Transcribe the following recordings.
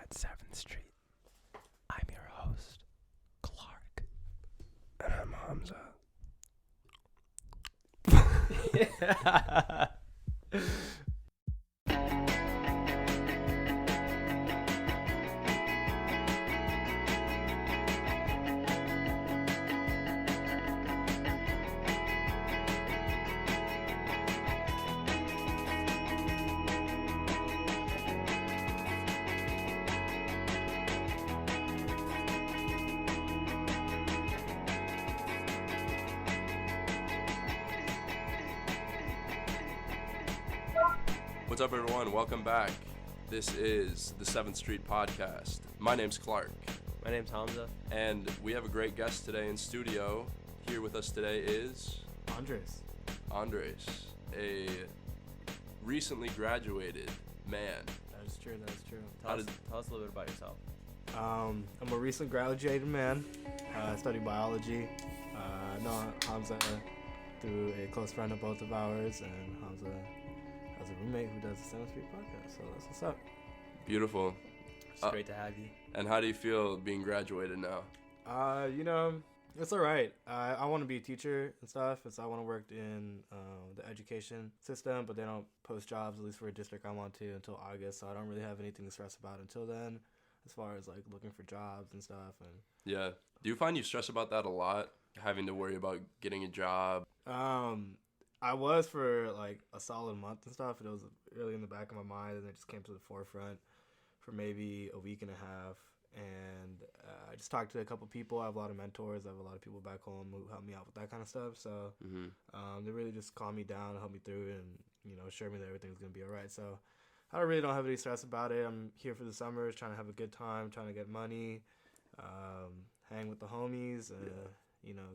at 7th Street. I'm your host, Clark. And I'm Hamza. What's up, everyone? Welcome back. This is the 7th Street Podcast. My name's Clark. My name's Hamza. And we have a great guest today in studio. Here with us today is... Andres, a recently graduated man. That is true. Tell us a little bit about yourself. I'm a recent graduated man. I study biology. I know Hamza through a close friend of both of ours, and Hamza has a roommate who does the 7th Street Podcast, so that's what's up. Beautiful. It's great to have you. And how do you feel being graduated now? It's all right. I want to be a teacher and stuff, and so I want to work in the education system, but they don't post jobs, at least for a district I want to, until August, so I don't really have anything to stress about until then, as far as, like, looking for jobs and stuff. And Yeah. Do you find you stress about that a lot, having to worry about getting a job? I was for, like, a solid month and stuff. It was really in the back of my mind, and it just came to the forefront for maybe a week and a half. And I just talked to a couple people. I have a lot of mentors. I have a lot of people back home who help me out with that kind of stuff. So they really just calmed me down and helped me through it and, assured me that everything's going to be all right. So I really don't have any stress about it. I'm here for the summers, trying to have a good time, trying to get money, hang with the homies,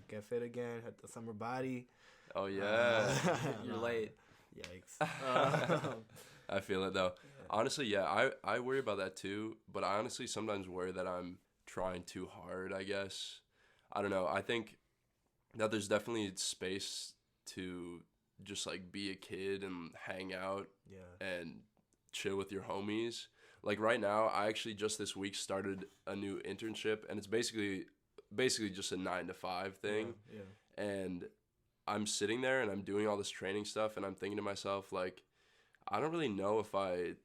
get fit again, hit the summer body. Oh, yeah. You're late. Yikes. I feel it, though. Honestly, yeah, I worry about that, too. But I honestly sometimes worry that I'm trying too hard, I guess. I don't know. I think that there's definitely space to just, like, be a kid and hang out and chill with your homies. Like, right now, I actually just this week started a new internship, and it's basically just a 9-to-5 thing. Yeah. And I'm sitting there and I'm doing all this training stuff, and I'm thinking to myself, like, I don't really know if I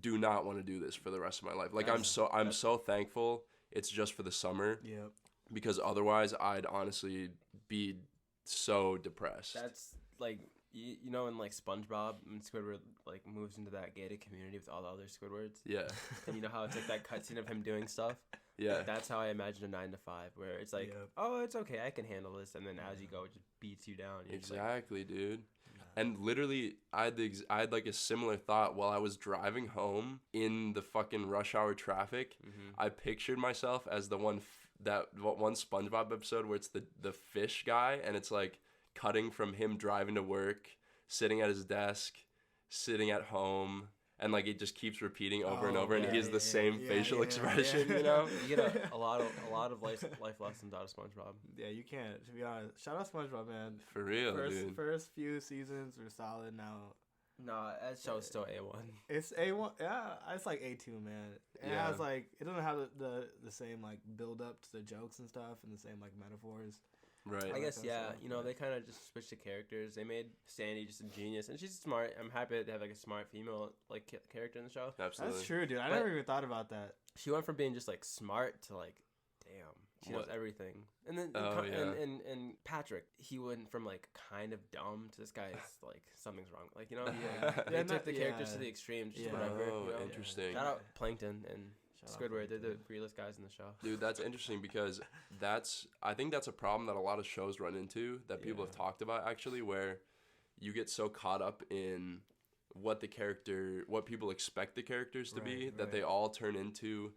do not want to do this for the rest of my life. Like, I'm so thankful it's just for the summer. Yep. Because otherwise I'd honestly be so depressed. That's like in like SpongeBob and Squidward like moves into that gated community with all the other Squidwards. Yeah. And you know how it's like that cutscene of him doing stuff. Yeah. Like, that's how I imagine a 9-to-5, where it's like, oh, it's okay, I can handle this, and then as you go, it just beats you down. Exactly, dude. And literally, I had like a similar thought while I was driving home in the fucking rush hour traffic. Mm-hmm. I pictured myself as the one one SpongeBob episode where it's the fish guy, and it's like cutting from him driving to work, sitting at his desk, sitting at home, and like it just keeps repeating over and over, and he has the same facial expression, you know. You get a lot of life lessons out of SpongeBob. Yeah, you can't. To be honest, shout out SpongeBob, man. For real, dude. First few seasons were solid. Now, no, that show's still A1. It's A1. Yeah, it's like A2, man. And Yeah. it's like it doesn't have the same like build up to the jokes and stuff, and the same like metaphors. Right. I guess, yeah, they kind of just switched the characters. They made Sandy just a genius, and she's smart. I'm happy to have, like, a smart female, like, character in the show. Absolutely. That's true, dude. I never even thought about that. She went from being just, like, smart to, like, damn, she knows everything. And then, and Patrick, he went from, like, kind of dumb to this guy's, like, something's wrong. Like, they took the characters to the extreme, just whatever. Oh, interesting. Shout out Plankton and Squidward. They're the realest guys in the show. Dude, that's interesting because I think that's a problem that a lot of shows run into that people have talked about, actually, where you get so caught up in what people expect the characters to be, that they all turn into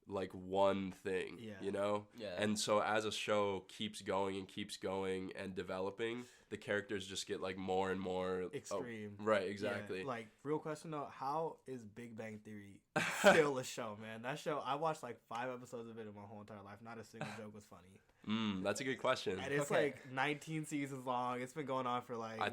like one thing, you know? Yeah. And so as a show keeps going and developing, the characters just get like more and more extreme. Right, exactly. Yeah, like, real question though, how is Big Bang Theory still a show, man? That show, I watched like 5 episodes of it in my whole entire life. Not a single joke was funny. That's a good question. And it's like 19 seasons long. It's been going on for like. I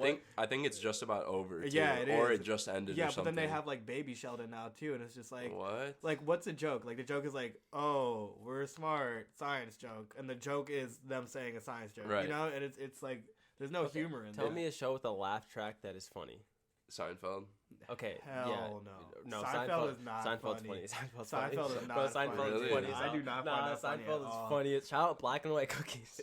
think it's just about over. Too, yeah, it or is. It just ended. Yeah, or but something. then they have like Baby Sheldon now too, and it's just like what? Like, what's a joke? Like, the joke is like, oh, we're smart, science joke, and the joke is them saying a science joke, right. You know? And it's like there's no humor in it. Tell me a show with a laugh track that is funny. Seinfeld. Okay. Hell no. Seinfeld is not Seinfeld's funny. Seinfeld's Seinfeld is not Bro, funny. Seinfeld's Really? funny. I do not find that funny Seinfeld at is all. funny. It's shout out Black and White Cookies.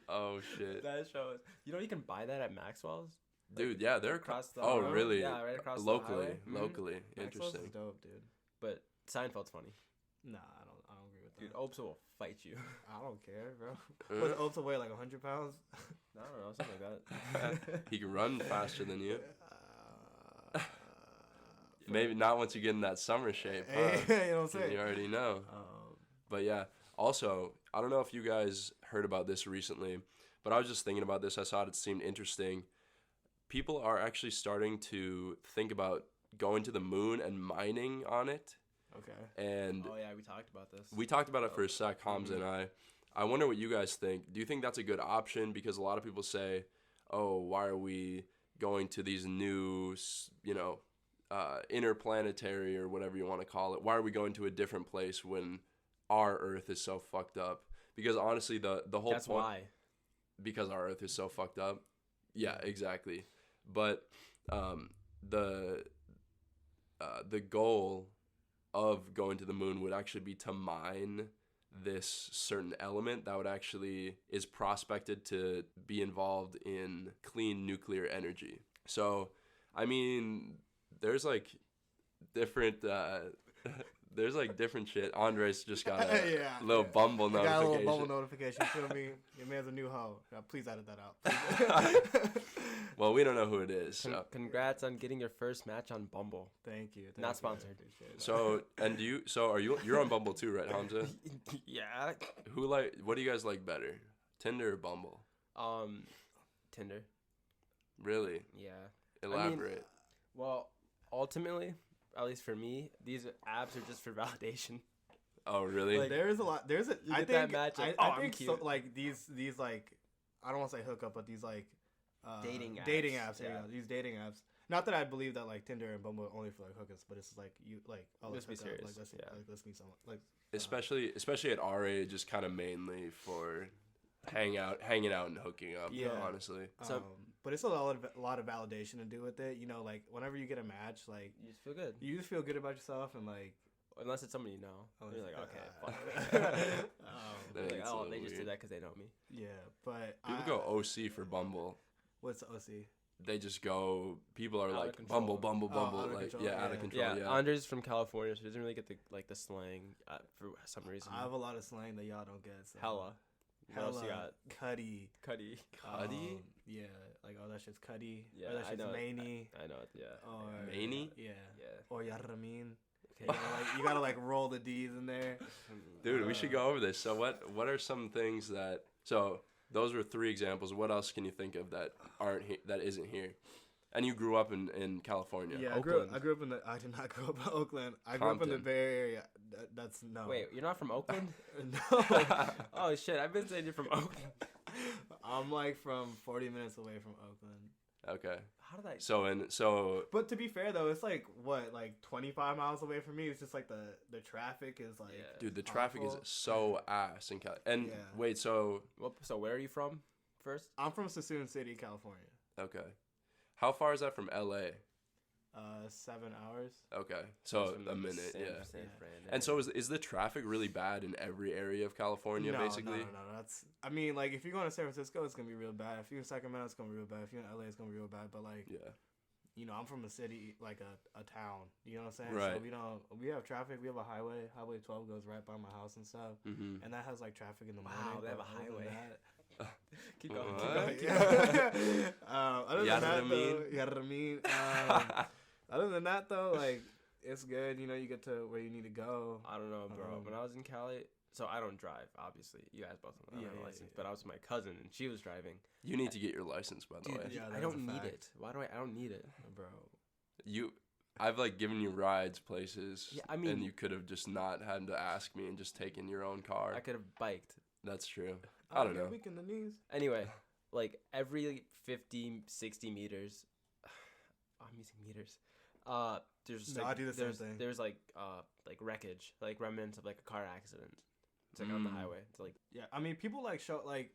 Oh shit. That show is. You know you can buy that at Maxwell's. Dude, yeah, they're across the. Oh, road. really? Yeah, right across locally, the highway. locally. Maxwell's Interesting. is dope, dude. But Seinfeld's funny. Nah, I don't agree with that. Dude, Opsa will fight you. I don't care, bro. What's Opsa weigh, like 100 pounds? I don't know, something like that. He can run faster than you. Maybe not once you get in that summer shape. Huh? You know what I'm saying? You already know. But yeah, also, I don't know if you guys heard about this recently, but I was just thinking about this. I thought it seemed interesting. People are actually starting to think about going to the moon and mining on it. Okay. And oh, yeah, we talked about this. we talked about it for a sec, Hamza and I. I wonder what you guys think. Do you think that's a good option? Because a lot of people say, oh, why are we going to these new, interplanetary or whatever you want to call it? Why are we going to a different place when our Earth is so fucked up? Because honestly, the whole That's point, why. because our Earth is so fucked up. Yeah, exactly. But the goal of going to the moon would actually be to mine this certain element that would actually is prospected to be involved in clean nuclear energy. So, I mean, there's like different different shit. Andres just got a little Bumble notification. Got a little Bumble notification. Feel me? Your man's a new hoe. Please edit that out. Well, we don't know who it is. So. Congrats on getting your first match on Bumble. Thank you. Not sponsored. So, you're on Bumble too, right, Hamza? Yeah. What do you guys like better? Tinder or Bumble? Tinder. Really? Yeah. Elaborate. Well, ultimately, at least for me, these apps are just for validation. Oh, really? Like, there's a lot. There's a. You I get think. that match, like, I I'm think cute. so, like these like, I don't want to say hookup, but these like Dating apps. Dating apps. Yeah. Yeah. These dating apps. Not that I believe that like Tinder and Bumble are only for like hookups, but it's like you like. Oh, Let's be hook up, serious. Like let's meet someone. Like Especially at our age, just kind of mainly for hanging out and hooking up. Yeah. Honestly. So- but it's a lot of validation to do with it. You know, like whenever you get a match, like You just feel good. you just feel good about yourself and like. Unless it's someone you know. You're like, okay, fuck. Then Like, it's a oh, little they just weird. did that because they know me. Yeah, but People go OC for Bumble. What's OC? They just go. People are Out of like control. Bumble, out of like control, out of yeah. control. Yeah, Yeah. Andres from California, so he doesn't really get the slang for some reason. I have a lot of slang that y'all don't get. So. Hella. What else you Hella got? Cuddy. Cuddy. Cuddy? Yeah, like that shit's Cuddy. Yeah, or that I shit's know. Maney. I know it. Yeah. Or Maney? Yeah. Yeah. Or Yarramin. Okay. You gotta like roll the D's in there. Dude, we should go over this. So what are some things that? So those were 3 examples. What else can you think of that that isn't here? And you grew up in California. Yeah, Oakland. I grew up in the. I did not grow up in Oakland. I grew up in the Compton. Bay Area. That's no. Wait, you're not from Oakland? No. Oh shit! I've been saying you're from Oakland. I'm like from 40 minutes away from Oakland. Okay. How did I? So But to be fair though, it's like what, like 25 miles away from me. It's just like the traffic is like. Yeah. dude, the traffic is awful. so ass in Cali. And Yeah. wait, so Well, so where are you from? First. I'm from Sassoon City, California. okay, how far is that from LA? 7 hours. Okay, so From a minute, San yeah. Fran, And so is the traffic really bad in every area of California, basically? No. That's. I mean, like if you're going to San Francisco, it's gonna be real bad. If you're in Sacramento, it's gonna be real bad. If you're in LA, it's gonna be real bad. But like, Yeah. you know, I'm from a city, like a town. You know what I'm saying? Right. So we have traffic. We have a highway. Highway 12 goes right by my house and stuff. Mm-hmm. And that has like traffic in the Wow, morning. they have but a other than highway. that- Keep going. What? Keep going. Other than that, though, Yarramin. other than that, though, like it's good. You know, you get to where you need to go. I don't know, bro. When I was in Cali, So I don't drive, obviously. You guys both don't have a license, but I was with my cousin and she was driving. You need to get your license, by the Dude, way. Yeah, I don't need it. Why do I don't need it, bro? I've like given you rides places. Yeah, I mean, and you could have just not had to ask me and just taken your own car. I could have biked. That's true. I don't know. Weak in the knees. Anyway, like every 50, 60 meters, I'm using meters. There's No, like, I do the same thing. There's like wreckage, like remnants of like a car accident. It's like on the highway. It's like Yeah, I mean, people like show like,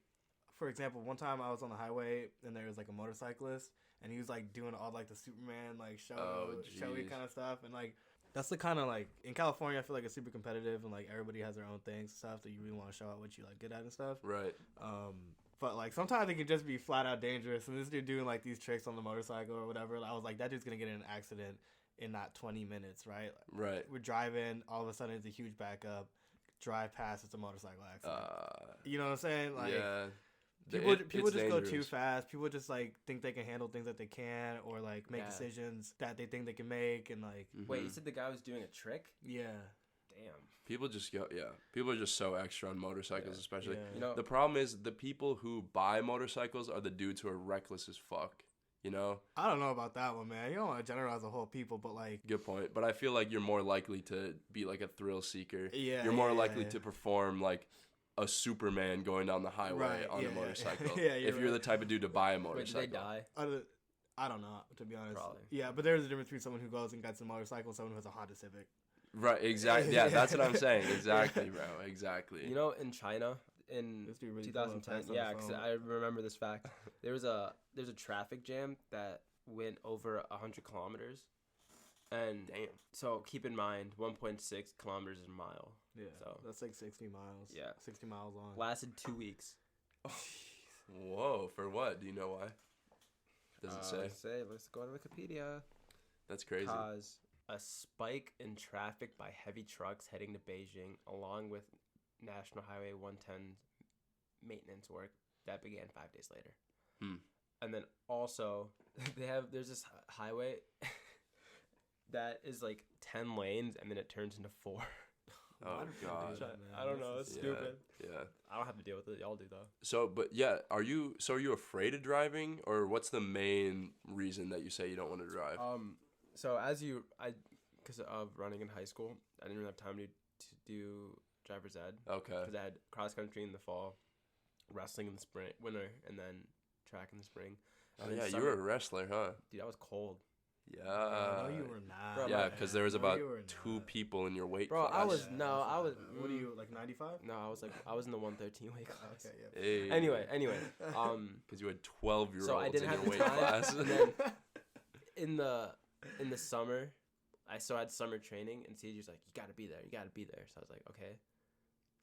for example, one time I was on the highway and there was like a motorcyclist and he was like doing all like the Superman like showy kind of stuff, and like that's the kind of like in California I feel like it's super competitive and like everybody has their own things and stuff that you really want to show out what you like good at and stuff. Right. But like sometimes it can just be flat out dangerous, and this dude doing like these tricks on the motorcycle or whatever. I was like, that dude's gonna get in an accident in not 20 minutes, right? Right. We're driving, all of a sudden it's a huge backup. Drive past, it's a motorcycle accident. You know what I'm saying? Like, yeah. People just dangerous. go too fast. People just like think they can handle things that they can, or like make decisions that they think they can make, and like. Wait, you said the guy was doing a trick? Yeah. Damn. People just go. Yeah. People are just so extra on motorcycles, especially. Yeah. You know, The problem is the people who buy motorcycles are the dudes who are reckless as fuck. You know? I don't know about that one, man. You don't want to generalize the whole people, but like. Good point. But I feel like you're more likely to be like a thrill seeker. Yeah. You're more likely to perform like a Superman going down the highway on a motorcycle. If you're the type of dude to buy a motorcycle. Wait, did they die? I don't know, to be honest. Probably. Yeah, but there's a difference between someone who goes and gets a motorcycle and someone who has a Honda Civic. Right, exactly. Yeah, that's what I'm saying. Exactly, bro. Exactly. You know, in China, in Really 2010, yeah, because I remember this fact. There's a traffic jam that went over 100 kilometers, and damn. So keep in mind, 1.6 kilometers is a mile. Yeah, so that's like 60 miles. Yeah, 60 miles long. Lasted 2 weeks. Whoa, for what? Do you know why? Does it say? Let's go to Wikipedia. That's crazy. Cause a spike in traffic by heavy trucks heading to Beijing, along with National Highway 110 maintenance work that began 5 days later. And then also there's this highway that is like 10 lanes and then it turns into 4. Oh god. I don't know, it's stupid. Yeah. I don't have to deal with it. Y'all do though. So, but yeah, are you afraid of driving, or what's the main reason that you say you don't want to drive? So because of running in high school, I didn't really have time to do driver's ed. Okay. Because I had cross country in the fall, wrestling in the winter, and then track in the spring. Oh yeah, you were a wrestler, huh? Dude, I was cold. Yeah. No, you were not. Bro, yeah, because there was about you were 2 not. people in your weight Bro, class. I was What are you, like 95? No, I was in the 113 weight class. Okay, yeah. Hey. Anyway, because you had 12-year-olds so I didn't in have your the weight time. class. And then in the summer, I still had summer training, and CJ's like, you gotta be there. So I was like, okay.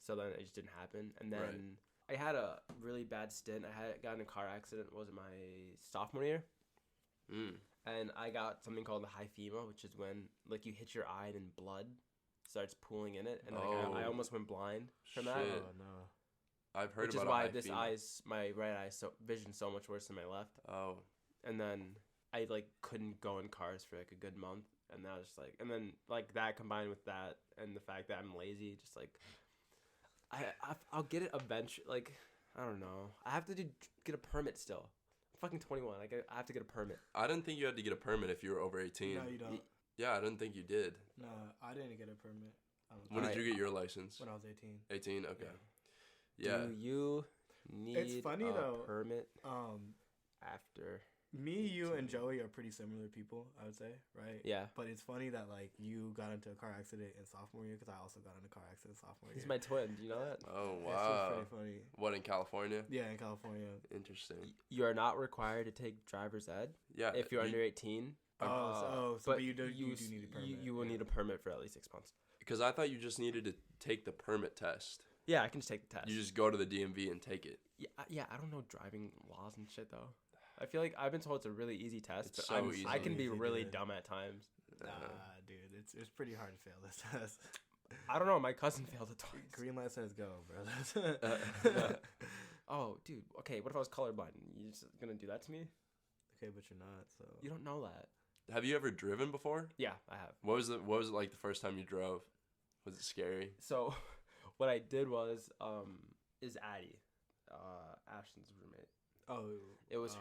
So then it just didn't happen, and then I had a really bad stint. I had gotten in a car accident. Was it my sophomore year? And I got something called the hyphema, which is when like you hit your eye and blood starts pooling in it, and like I almost went blind from that. Shit. Oh, no. I've heard Which about is why hyphema. this eye's my right eye vision's so much worse than my left. Oh. And then I like couldn't go in cars for like a good month, and that was just like, and then like that combined with that and the fact that I'm lazy, just like I'll get it eventually. Like I don't know, I have to get a permit still. I'm fucking 21. I have to get a permit. I didn't think you had to get a permit if you were over 18. No, you don't. Yeah, I didn't think you did. No, I didn't get a permit. When did you get your license? When I was 18. 18? Okay. Yeah. Do you need a permit after? Me, you, and Joey are pretty similar people, I would say, right? Yeah. But it's funny that, like, you got into a car accident in sophomore year, because I also got into a car accident sophomore year. He's my twin. Do you know that? Oh, It's wow. pretty funny. What, in California? Yeah, in California. Interesting. You are not required to take driver's ed. Yeah. If you're under 18. But you do need a permit. You will need a permit for at least 6 months. Because I thought you just needed to take the permit test. Yeah, I can just take the test. You just go to the DMV and take it. Yeah, I don't know driving laws and shit, though. I feel like I've been told it's a really easy test, It's but so easy. I can be Easy, really dude. dumb at times. Nah, dude, it's pretty hard to fail this test. I don't know. My cousin failed it twice. Green light says go, bro. Oh, dude. Okay, what if I was colorblind? You just gonna do that to me? Okay, but you're not, so. You don't know that. Have you ever driven before? Yeah, I have. What was it like the first time you drove? Was it scary? So, what I did was is Addie, Ashton's roommate. Oh, it was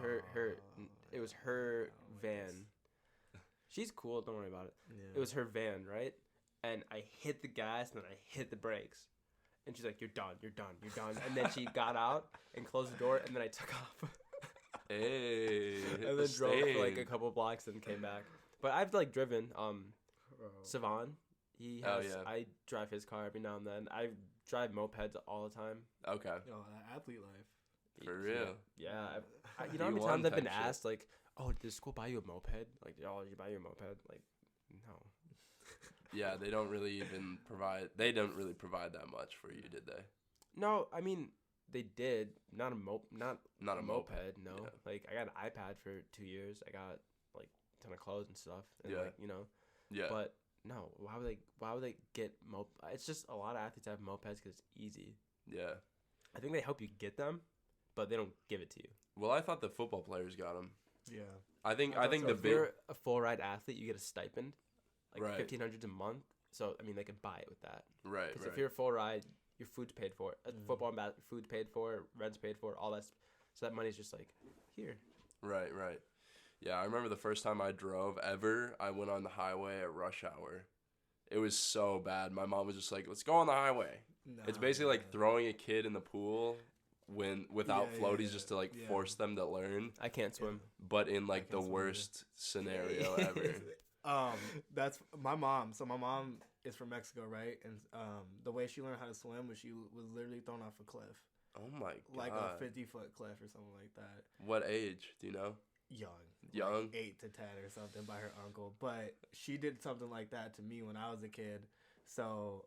her van. She's cool. Don't worry about it. Yeah. It was her van, right? And I hit the gas and then I hit the brakes. And she's like, "You're done. You're done. You're done." And then she got out and closed the door, and then I took off. Hey. And then drove for like a couple blocks and came back. But I've like driven Savan. He has. Oh, yeah. I drive his car every now and then. I drive mopeds all the time. Okay. Oh, athlete life. For real. Yeah. You know how many times I've been asked like, "Oh, did school buy you a moped?" Like, "Oh, did you buy you a moped?" Like, no. Yeah, they don't really even provide. They don't really provide that much for you, did they? No, I mean they did. Not a moped. No. Yeah. Like I got an iPad for 2 years. I got like a ton of clothes and stuff. And, yeah. Like, you know. Yeah. But no, why would they get moped? It's just a lot of athletes have mopeds because it's easy. Yeah. I think they help you get them, but they don't give it to you. Well, I thought the football players got them. Yeah. I think so the if you're a full ride athlete, you get a stipend. Like right. $1,500 a month, so I mean they can buy it with that. Right. Because if you're a full ride, your food's paid for. Football and food's paid for, rent's paid for, all that. So that money's just like here. Right. Yeah, I remember the first time I drove ever. I went on the highway at rush hour. It was so bad. My mom was just like, "Let's go on the highway." It's basically like throwing a kid in the pool without floaties just to like force them to learn. I can't swim, but in like the worst scenario ever. That's my mom. So my mom is from Mexico, right? And the way she learned how to swim was she was literally thrown off a cliff. Oh my god! Like a 50-foot cliff or something like that. What age? Do you know? Young, like 8 to 10 or something by her uncle. But she did something like that to me when I was a kid. So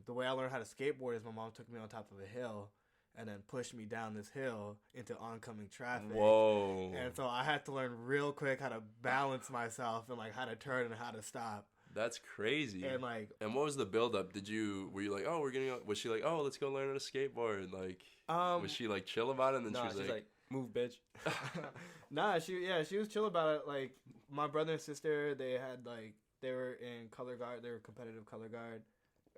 the way I learned how to skateboard is my mom took me on top of a hill and then pushed me down this hill into oncoming traffic. Whoa. And so I had to learn real quick how to balance myself and like how to turn and how to stop. That's crazy. And like, and what was the build up? Were you like, "Oh, we're getting," was she like, "Oh, let's go learn how to skateboard"? Like, was she like chill about it? And then she's like, "Move, bitch." Nah, she was chill about it. Like my brother and sister, they were in color guard. They were competitive color guard,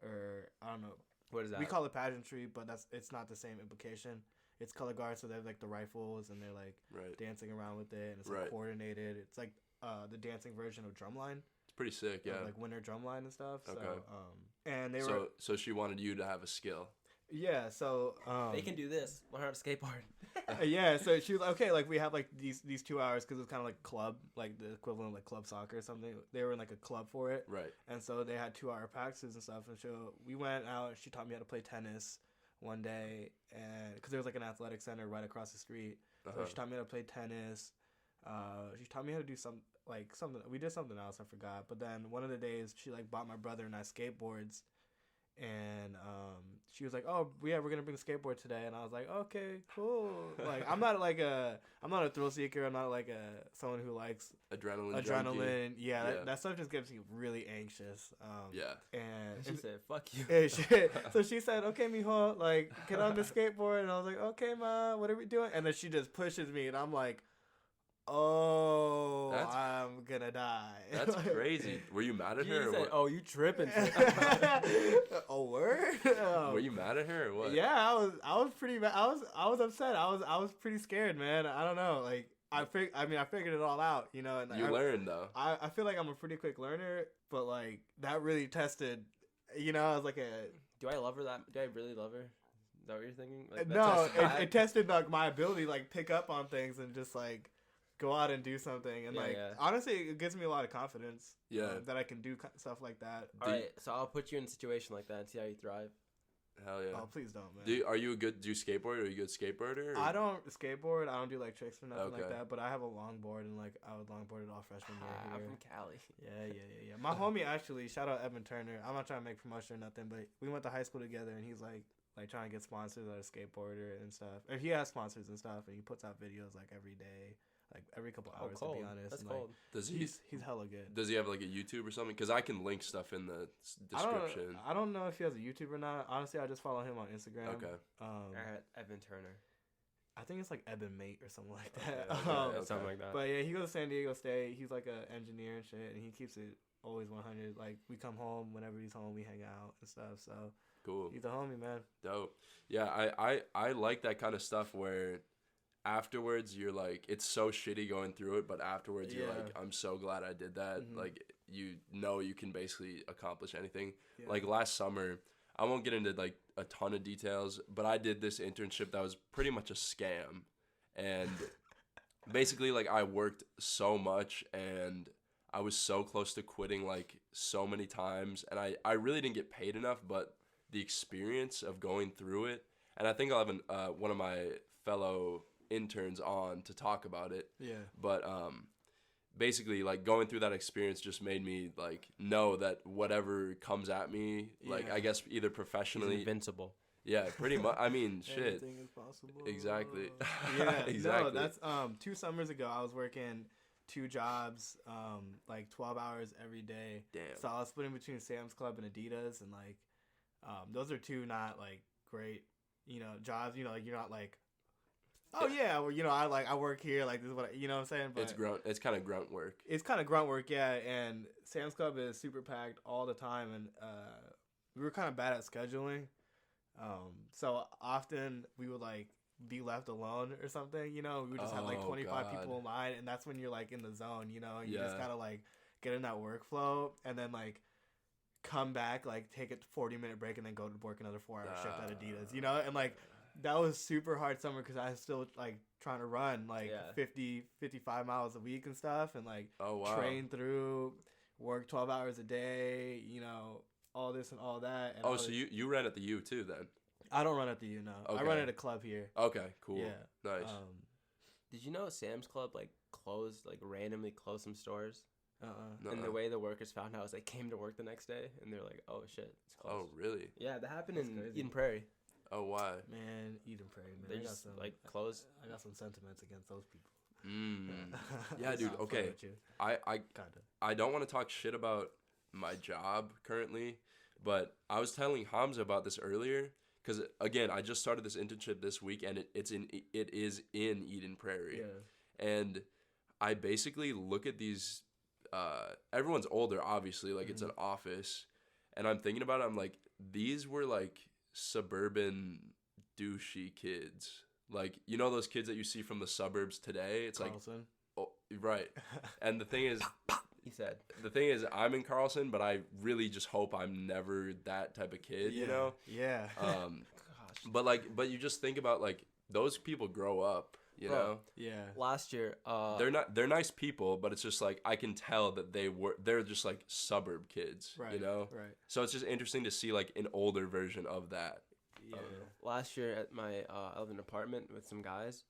or I don't know. What is that? We call it pageantry, but it's not the same implication. It's color guard, so they have like the rifles and they're like dancing around with it, and it's like coordinated. It's like the dancing version of drumline. It's pretty sick, yeah. Like winter drumline and stuff. Okay. So, and they were. So she wanted you to have a skill. Yeah. So they can do this. Learn how to skateboard. Yeah. So she was like, okay. Like we have like these 2 hours because it was kind of like club, like the equivalent of like club soccer or something. They were in like a club for it. Right. And so they had 2 hour practices and stuff. And so we went out. She taught me how to play tennis one day, and because there was like an athletic center right across the street. So she taught me how to play tennis. She taught me how to do something. We did something else, I forgot. But then one of the days she like bought my brother and I skateboards, and she was like, "Oh yeah, we're gonna bring a skateboard today." And I was like, "Okay, cool." Like I'm not a thrill seeker. I'm not like someone who likes adrenaline. Junkie. Yeah. That stuff just gets me really anxious. And she said, "Fuck you." So she said, "Okay, mijo, like get on the skateboard." And I was like, "Okay, ma, what are we doing?" And then she just pushes me, and I'm like, "Oh, I'm gonna die." That's crazy. Were you mad at her? Or said, what? "Oh, you tripping?" Oh, word? Were you mad at her or what? Yeah, I was pretty mad. I was upset. I was pretty scared, man. I don't know. Like I figured it all out, you know. And you learned though. I feel like I'm a pretty quick learner, but like that really tested. You know, I was like Do I love her? Do I really love her? Is that what you're thinking? Like, no, it tested like my ability to like pick up on things and just like go out and do something. And honestly, it gives me a lot of confidence. That I can do stuff like that. All right, so I'll put you in a situation like that and see how you thrive. Hell yeah. Oh, please don't, man. Do you skateboard? Are you a good skateboarder? I don't skateboard. I don't do like tricks or nothing like that. But I have a longboard, and like I was longboarded all freshman year here. I'm from Cali. Yeah. My homie actually, shout out Evan Turner. I'm not trying to make promotion or nothing, but we went to high school together, and he's like trying to get sponsors as a skateboarder and stuff. And he has sponsors and stuff, and he puts out videos like every day. Like every couple hours, to be honest. That's and, cold. He's hella good. Does he have like a YouTube or something? Because I can link stuff in the description. I don't know if he has a YouTube or not. Honestly, I just follow him on Instagram. Okay. Evan Turner. I think it's like Eben Mate or something like that. Okay. Something like that. But yeah, he goes to San Diego State. He's like an engineer and shit, and he keeps it always 100. Like we come home whenever he's home, we hang out and stuff. So Cool. He's a homie, man. Dope. Yeah, I like that kind of stuff where afterwards you're like, it's so shitty going through it, but afterwards you're like, I'm so glad I did that. Like, you know you can basically accomplish anything. Like last summer, I won't get into like a ton of details, but I did this internship that was pretty much a scam. And basically, like, I worked so much and I was so close to quitting like so many times, and I really didn't get paid enough, but the experience of going through it, and I think I'll have one of my fellow interns on to talk about it. Yeah. But basically, like, going through that experience just made me like know that whatever comes at me, like, I guess either professionally, he's invincible. Yeah, pretty much. I mean, shit. Anything is possible. Exactly. Yeah. Exactly. No, that's 2 summers ago. I was working 2 jobs, like 12 hours every day. Damn. So I was splitting between Sam's Club and Adidas, and like, those are 2 not like great, jobs. Like, you're not like, oh yeah, well, I work here, like, this is what what I'm saying. But it's kind of grunt work. It's kind of grunt work, yeah. And Sam's Club is super packed all the time, and we were kind of bad at scheduling. So often we would like be left alone or something, we would just have like 25 people in line, and that's when you're like in the zone, and you just gotta like get in that workflow and then like come back, like take a 40-minute break and then go to work another 4-hour shift at Adidas, and like that was super hard summer because I was still like trying to run like 55 miles a week and stuff, and like train through, work 12 hours a day, all this and all that. And so you ran at the U too then? I don't run at the U, no. Okay. I run at a club here. Okay, cool. Yeah. Nice. Did you know Sam's Club randomly closed some stores? No. And the way the workers found out was they came to work the next day and they're like, oh shit, it's closed. Oh, really? Yeah, that happened in Eden Prairie. Oh, why? Man, Eden Prairie, man. They just closed. I got some sentiments against those people. Yeah, dude. Okay. I don't want to talk shit about my job currently, but I was telling Hamza about this earlier because, again, I just started this internship this week, and it is in Eden Prairie. Yeah. And I basically look at these. Everyone's older, obviously. Like, it's an office, and I'm thinking about it. I'm like, these were like suburban douchey kids. Like, those kids that you see from the suburbs today. It's Carlson. Like, oh, right. And the thing is. He said. The thing is, I'm in Carlson, but I really just hope I'm never that type of kid, Yeah. Gosh. But you just think about, like, those people grow up, you know? Yeah. Last year, they're nice people, but it's just like I can tell that they're just like suburb kids, right, Right. So it's just interesting to see like an older version of that. Yeah. Last year at my I lived in an apartment with some guys.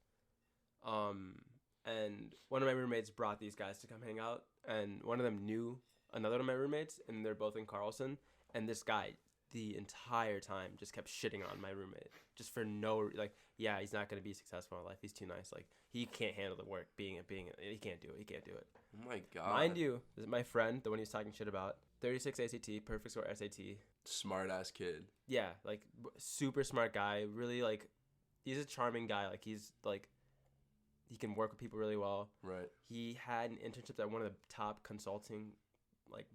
And one of my roommates brought these guys to come hang out, and one of them knew another of my roommates, and they're both in Carlson. And this guy, the entire time, just kept shitting on my roommate, just for he's not gonna be successful in life. He's too nice. Like, he can't handle the work. He can't do it. He can't do it. Oh my god. Mind you, this is my friend, the one he was talking shit about. 36 ACT, perfect score SAT. Smart ass kid. Yeah, like super smart guy. Really, like, he's a charming guy. Like, he's like. He can work with people really well. Right. He had an internship at one of the top consulting, like,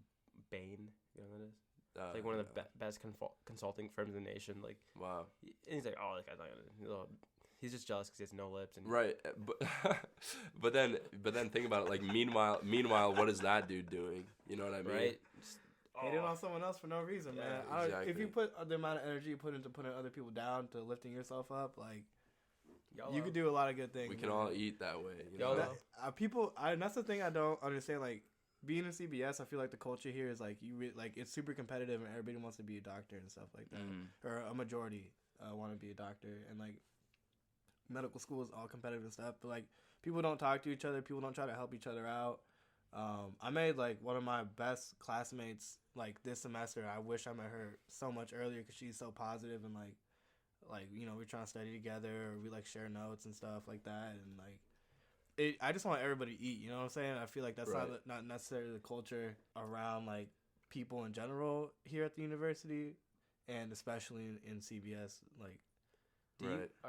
Bain. You know what that is? It's like one of the best consulting firms in the nation. Like, wow. And he's like, oh, this guy's not gonna. He's just jealous because he has no lips. And right. But then think about it. Like, meanwhile, what is that dude doing? You know what I mean? Right. Hating on someone else for no reason, man. Exactly. If you put the amount of energy you put into putting other people down to lifting yourself up, like. You could do a lot of good things. We can all eat that way. And that's the thing I don't understand. Like, being in CBS, I feel like the culture here is like it's super competitive, and everybody wants to be a doctor and stuff like that, or a majority want to be a doctor, and like medical school is all competitive and stuff. But like, people don't talk to each other. People don't try to help each other out. I made like one of my best classmates like this semester. I wish I met her so much earlier because she's so positive and like we're trying to study together, or we like share notes and stuff like that, and like I just want everybody to eat, you know what I'm saying? I feel like that's not necessarily the culture around like people in general here at the university, and especially in CBS. Like,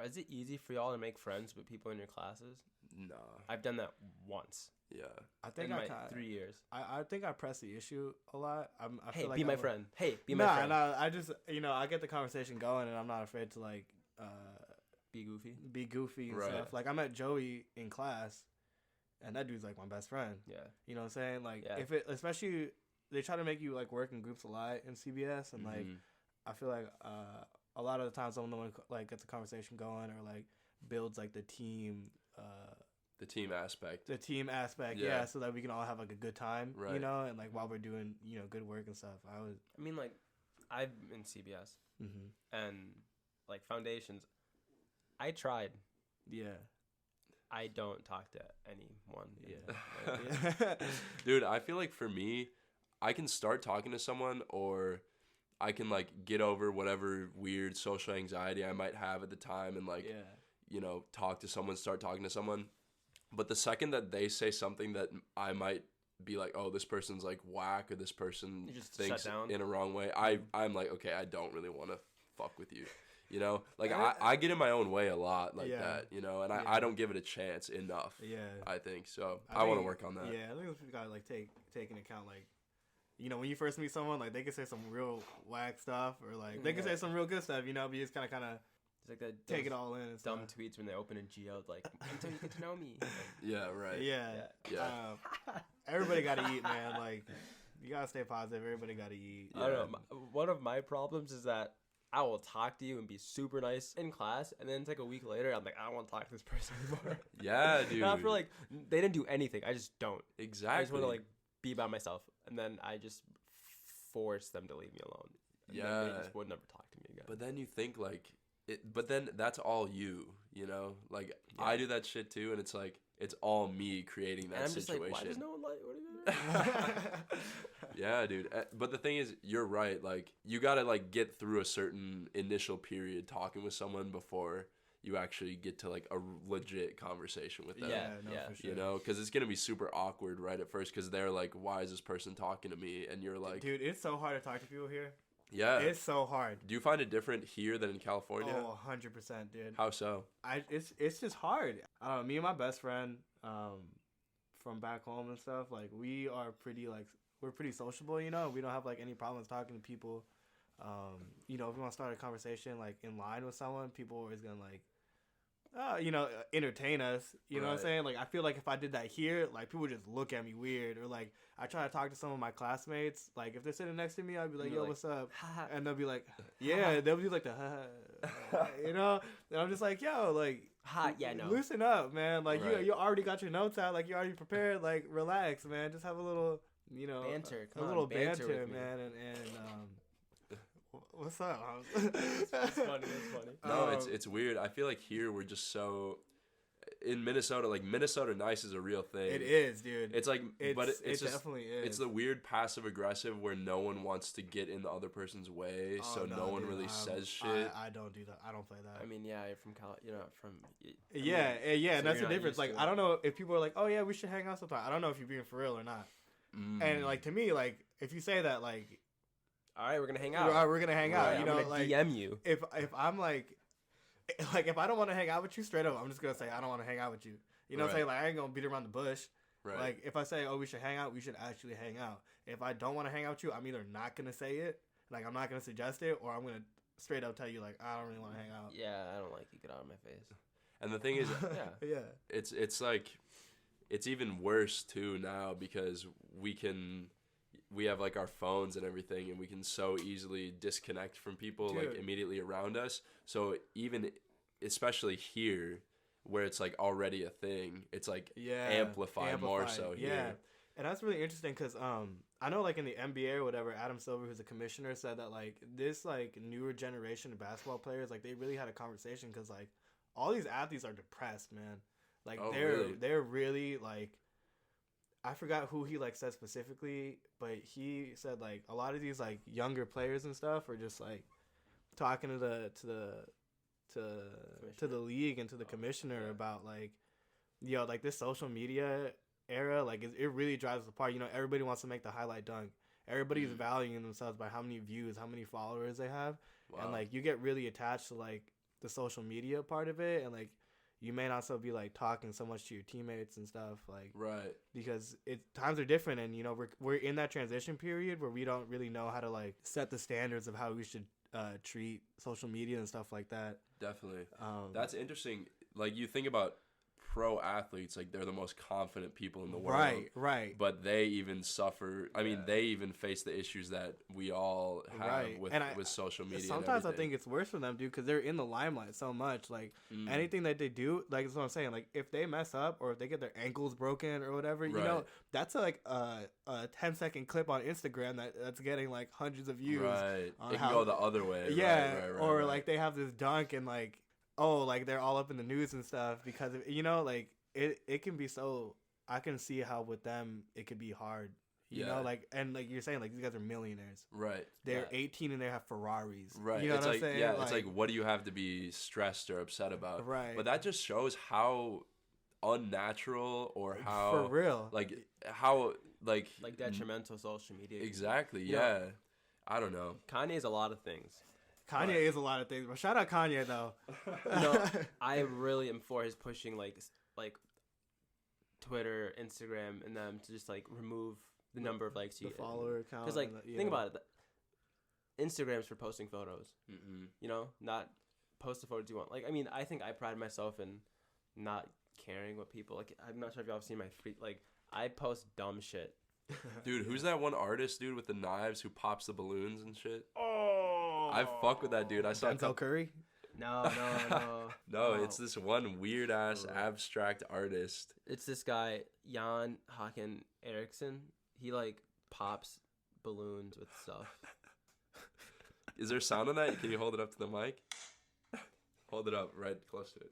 is it easy for y'all to make friends with people in your classes? Nah. I've done that once. Yeah. I think in my 3 years. I think I press the issue a lot. I Hey, feel like be my friend. Hey, be my friend. Nah, I just I get the conversation going, and I'm not afraid to like Be goofy and Right. stuff. Like I met Joey in class, and that dude's like my best friend. Yeah. You know what I'm saying? Like Yeah. if it, especially they try to make you like work in groups a lot in CBS, and like Mhm. I feel like a lot of the times I'm the one like gets the conversation going or like builds like the team aspect. the team aspect, Yeah. so that we can all have like a good time, you Right. know, and like while we're doing good work and stuff. I mean, like, I'm in CBS and like foundations. I tried. Yeah. I don't talk to anyone. Yeah. Dude, I feel like for me, I can start talking to someone, or I can like get over whatever weird social anxiety I might have at the time and like talk to someone, start talking to someone. But the second that they say something that I might be like, oh, this person's like whack, or this person thinks in a wrong way, I'm like, okay, I don't really want to fuck with you. You know, like I get in my own way a lot like that, you know, and I don't give it a chance enough. Yeah. I think so. I want to work on that. Yeah, I think we gotta like take into account like, when you first meet someone, like they can say some real whack stuff, or like they can say some real good stuff, but you just kind of it's like that take it all in. And dumb tweets when they open in Geo, like until you get to know me. Yeah, right. Yeah. Everybody gotta eat, man. Like you gotta stay positive. Everybody gotta eat. I don't know. One of my problems is that I will talk to you and be super nice in class, and then it's like a week later, I'm like, I don't want to talk to this person anymore. Yeah, dude. Not for like they didn't do anything. I just don't. Exactly. I just want to like be by myself, and then I just force them to leave me alone. And then they just would never talk to me again. But then you think like it. But then that's all you. You know, like I do that shit too, and it's like it's all me creating that and I'm just situation. like, why does no one like? What are you? Yeah, dude. But the thing is, you're right. Like, you gotta like get through a certain initial period talking with someone before you actually get to like a legit conversation with them. For sure. You know, because it's gonna be super awkward right at first, because they're like, "Why is this person talking to me?" And you're like, "Dude, it's so hard to talk to people here." Yeah, it's so hard. Do you find it different here than in California? Oh, 100%, dude. How so? It's just hard. Me and my best friend, from back home and stuff, like we are pretty like. We're pretty sociable, you know. We don't have like any problems talking to people. If we want to start a conversation like in line with someone, people are always gonna like, entertain us. You know what I'm saying? Like I feel like if I did that here, like people would just look at me weird. Or like I try to talk to some of my classmates. Like if they're sitting next to me, I'd be like, "Yo, what's up?" And they'll be like, "Yeah." They'll be like the, you know. And I'm just like, "Yo, like, loosen up, man. Like you already got your notes out. Like you already prepared. Like relax, man. Just have a little." Banter, a little banter, man, and what's up? It's funny. No, it's weird. I feel like here we're just so in Minnesota. Like Minnesota nice is a real thing. It is, dude. It's like, but it's just, definitely is. It's the weird passive aggressive where no one wants to get in the other person's way, so no one really says shit. I don't do that. I don't play that. I mean, yeah, you're from from. So and that's the difference. Like, I don't know if people are like, "Oh yeah, we should hang out sometime." I don't know if you're being for real or not. And like to me, like if you say that, like, all right, we're gonna hang out. We're gonna hang out. You know, like DM you. If I'm like if I don't want to hang out with you, straight up, I'm just gonna say I don't want to hang out with you. You know what I'm saying? Like I ain't gonna beat around the bush. Right. Like if I say, "Oh, we should hang out," we should actually hang out. If I don't want to hang out with you, I'm either not gonna say it, like I'm not gonna suggest it, or I'm gonna straight up tell you like I don't really want to hang out. Yeah, I don't like you. Get out of my face. And the thing is, it's like. It's even worse too now because we have like our phones and everything, and we can so easily disconnect from people like immediately around us. So even especially here where it's like already a thing, it's like amplified more so here. Yeah. And that's really interesting because I know like in the NBA or whatever, Adam Silver, who's a commissioner, said that like this like newer generation of basketball players, like they really had a conversation because like all these athletes are depressed, man. Like they're really like, I forgot who he like said specifically, but he said like a lot of these like younger players and stuff are just like talking to the league and to the commissioner about like, like this social media era, like it really drives us apart. You know, everybody wants to make the highlight dunk. Everybody's valuing themselves by how many views, how many followers they have, and like you get really attached to like the social media part of it, and like you may not still be like talking so much to your teammates and stuff, like right, because times are different, and we're in that transition period where we don't really know how to like set the standards of how we should treat social media and stuff like that. Definitely. That's interesting. Like, you think about pro athletes, like, they're the most confident people in the world. Right. But they even suffer. I mean, they even face the issues that we all have with social media. Sometimes I think it's worse for them, dude, because they're in the limelight so much. Like, anything that they do, like, that's what I'm saying. Like, if they mess up or if they get their ankles broken or whatever, you know, that's like a 10-second clip on Instagram that's getting like hundreds of views. Right. It can go the other way. Yeah. Or like they have this dunk and like, oh, like they're all up in the news and stuff because of, you know, like it can be so. I can see how with them it could be hard, you know, like, and like you're saying, like these guys are millionaires, right? They're 18 and they have Ferraris, right? You know what I'm saying? Yeah, it's like, what do you have to be stressed or upset about, right? But that just shows how unnatural or how for real, like how like detrimental social media. Exactly. Yeah. I don't know. Kanye is a lot of things. Kanye is a lot of things, but shout out Kanye though. No, I really am for his pushing like Twitter, Instagram, and them to just like remove the number of likes you the get. follower count. Because like think about it, Instagram's for posting photos. You know, not post the photos you want. Like, I mean, I think I pride myself in not caring what people like. I'm not sure if y'all have seen my I post dumb shit. Dude, who's that one artist, dude, with the knives who pops the balloons and shit? Oh, I fuck with that dude. I saw Denzel Curry. No. No, it's this one weird ass abstract artist. It's this guy, Jan Haken Eriksson. He like pops balloons with stuff. Is there sound on that? Can you hold it up to the mic? Hold it up right close to it.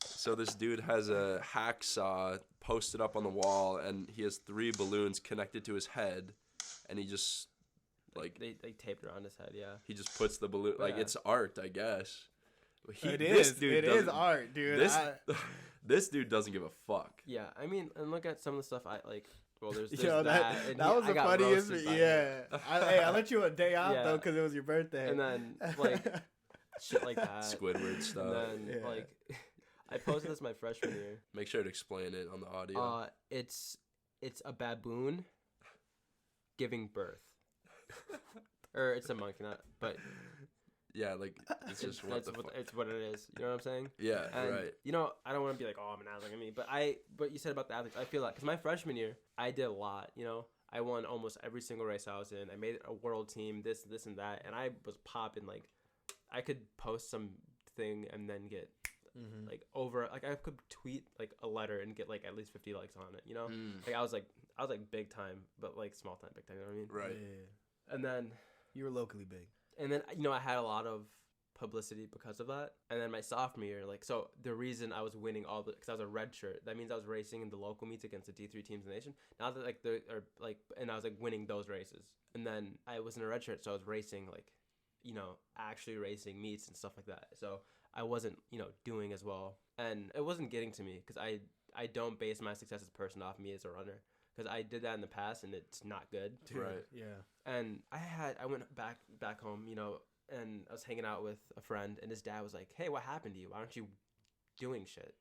So this dude has a hacksaw posted up on the wall, and he has 3 balloons connected to his head, and he just like they taped around his head. Yeah. He just puts the balloon like it's art, I guess. It is art, dude. This dude doesn't give a fuck. Yeah, I mean, and look at some of the stuff I like. Well, there's that was the funniest. Yeah, I let you a day off though because it was your birthday, and then like shit like that, Squidward stuff. And then like. I posted this my freshman year. Make sure to explain it on the audio. It's a baboon giving birth, or it's a monkey, not. But yeah, like it's just it's what it is. You know what I'm saying? Yeah, and, right. You know, I don't want to be like, oh, I'm an athlete. I mean, but you said about the athletes, I feel like because my freshman year, I did a lot. You know, I won almost every single race I was in. I made a world team, this and that, and I was popping. Like, I could post something and then get. Like over, like I could tweet like a letter and get like at least 50 likes on it, you know. Like I was like big time, but like small time, big time. You know what I mean? Right. Yeah. And then you were locally big. And then I had a lot of publicity because of that. And then my sophomore year, like so the reason I was winning all the because I was a red shirt. That means I was racing in the local meets against the D3 teams in the nation. Now that like there are like, and I was like winning those races. And then I was in a red shirt, so I was racing like, you know, actually racing meets and stuff like that. So. I wasn't, you know, doing as well, and it wasn't getting to me because I don't base my success as a person off me as a runner because I did that in the past and it's not good. Right. Yeah. And I went back home, you know, and I was hanging out with a friend, and his dad was like, "Hey, what happened to you? Why aren't you doing shit?"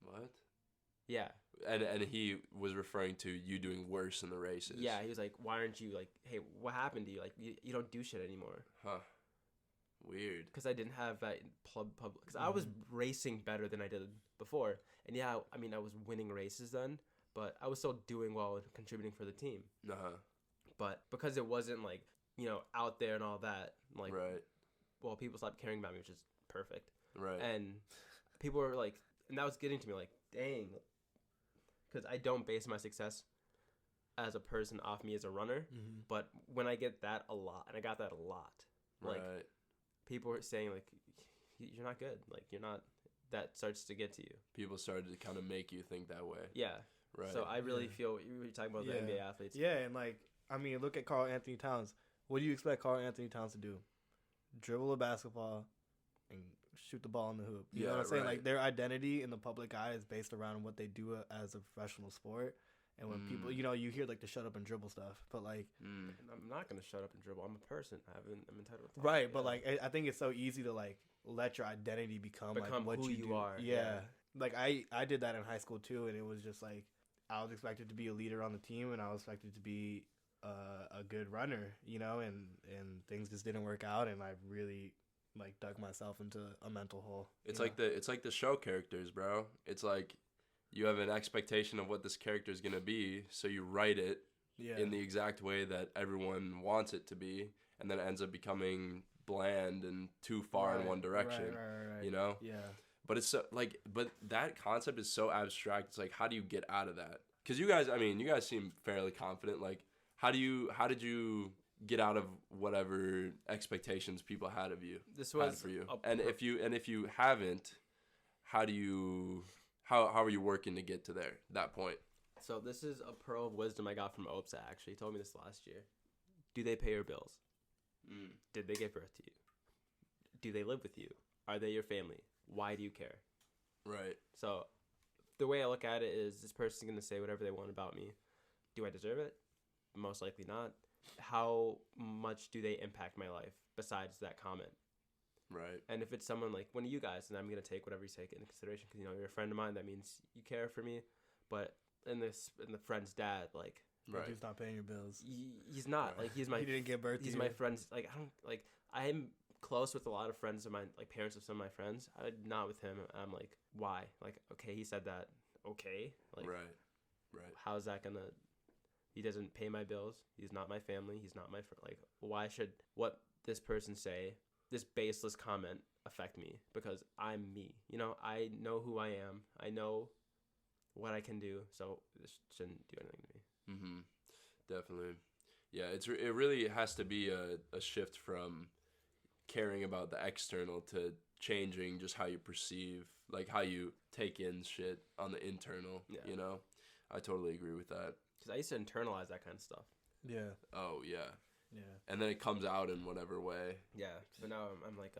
What? Yeah. And he was referring to you doing worse in the races. Yeah. He was like, "Why aren't you like, hey, what happened to you? Like, you don't do shit anymore." Huh. Weird. Because I didn't have that public. Because I was racing better than I did before, and yeah, I mean I was winning races then, but I was still doing well and contributing for the team. But because it wasn't like, you know, out there and all that, like, well, people stopped caring about me, which is perfect. Right. And people were like, and that was getting to me like, dang, because I don't base my success as a person off me as a runner, but when I get that a lot, and I got that a lot, like. People were saying, like, you're not good. Like, you're not... That starts to get to you. People started to kind of make you think that way. Yeah. Right. So I really feel... You were talking about the NBA athletes. Yeah, and, like, I mean, look at Karl Anthony Towns. What do you expect Karl Anthony Towns to do? Dribble a basketball and shoot the ball in the hoop. You know what I'm saying? Like, their identity in the public eye is based around what they do as a professional sport. And when people, you know, you hear like the shut up and dribble stuff, but like, I'm not gonna shut up and dribble. I'm a person. I'm entitled to talk. Right, but like I think it's so easy to like let your identity become like what who you do. are. Yeah. Like I did that in high school too, and it was just like I was expected to be a leader on the team, and I was expected to be a good runner, you know, and things just didn't work out, and I really like dug myself into a mental hole. It's like the show characters, bro. It's like you have an expectation of what this character is gonna be, so you write it in the exact way that everyone wants it to be, and then it ends up becoming bland and too far in one direction. Right. You know? Yeah. But it's so, like, but that concept is so abstract. It's like, how do you get out of that? Because you guys seem fairly confident. Like, how did you get out of whatever expectations people had of you? This was for you. And if you haven't, how are you working to get to that point? So this is a pearl of wisdom I got from OPSA, actually. He told me this last year. Do they pay your bills? Did they give birth to you? Do they live with you? Are they your family? Why do you care? Right. So the way I look at it is this person's going to say whatever they want about me. Do I deserve it? Most likely not. How much do they impact my life besides that comment? Right. And if it's someone like one of you guys, then I'm going to take whatever you say into consideration because, you know, you're a friend of mine. That means you care for me. But in the friend's dad, like, right. He's not paying your bills. He's not. Like, he's my... He didn't give birth to you. He's my friend's... Like, I'm close with a lot of friends of mine, like parents of some of my friends. I'm not with him. I'm like, why? Like, okay, he said that. Okay. Like, right. How's that gonna... He doesn't pay my bills. He's not my family. He's not my friend. Like, why should what this person say, this baseless comment, affect me? Because I'm me. You know, I know who I am. I know what I can do. So this shouldn't do anything to me. Mm-hmm. Definitely. Yeah, it really has to be a shift from caring about the external to changing just how you perceive, like how you take in shit on the internal, you know? I totally agree with that. Because I used to internalize that kind of stuff. Yeah. Oh, yeah. Yeah. And then it comes out in whatever way. Yeah. But now I'm like